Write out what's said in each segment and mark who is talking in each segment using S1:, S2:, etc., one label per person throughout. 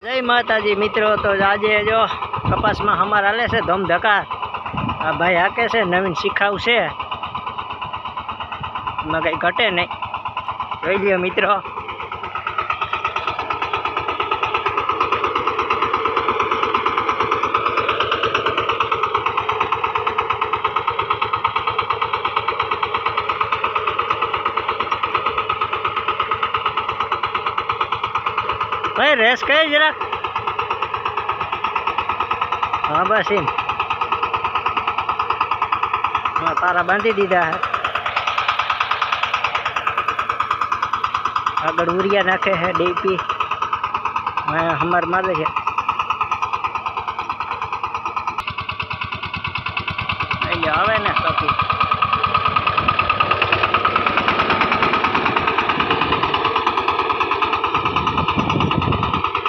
S1: જય માતાજી મિત્રો। તો આજે જો કપાસમાં હમાર હાલે છે ધમધકા। આ ભાઈ હાકે છે, નવીન શીખાવ છે, એમાં કંઈ ઘટે નહીં। જોઈ લ્યો મિત્રો। भाई रेस कहे जरा। हाँ बस इन हाँ तारा बांधी दीदा है। आगर उरिया नाखे है डीपी हमार मारे है। आवे ने कपी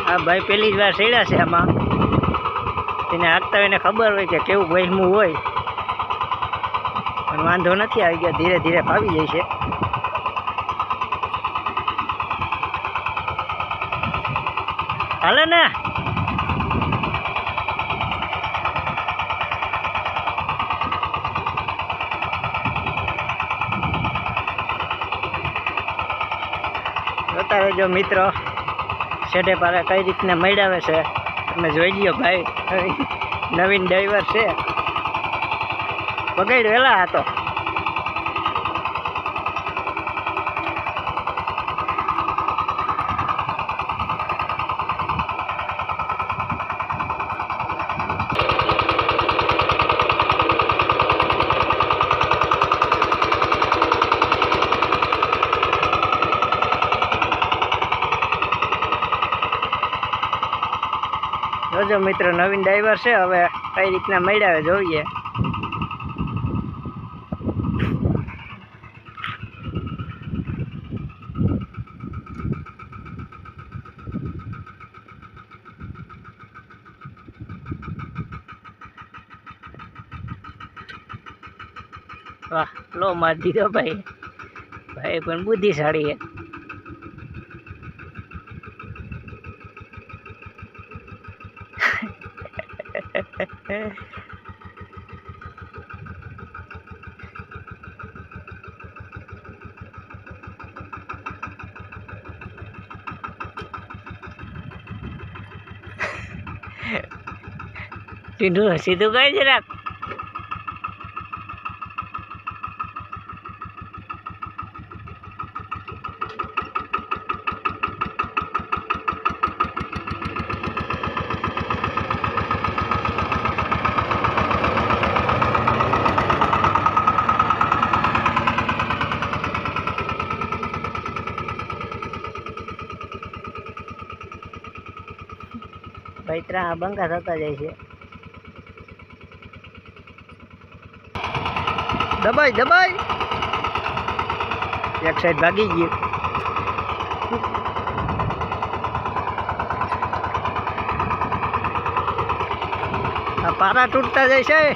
S1: आ भाई पहली बार चढ़्या है आमा। તેને હાંકતા એને ખબર હોય કે કેવું વહેમું હોય, પણ વાંધો નથી આવી ગયો, ધીરે ધીરે ફાવી જાય છે। હાલે ને જોતા રહેજો મિત્રો। શેઢે પારે કઈ રીતના મળાવે છે તમે જોઈ લ્યો ભાઈ। નવીન ડ્રાઈવર છે, બગાડ વેલા હતો। જોજો મિત્રો નવીન ડ્રાઈવર છે, હવે કઈ રીતના મળ્યા જોઈએ। વાહ લો માર દીધો ભાઈ, ભાઈ પણ બુદ્ધિશાળી છે। टीनू हसी तो गए जरा। भाई तरह बंगा थता जाए छे। दबाई दबाई एक साइड भागी गई। पारा टूटता जाए।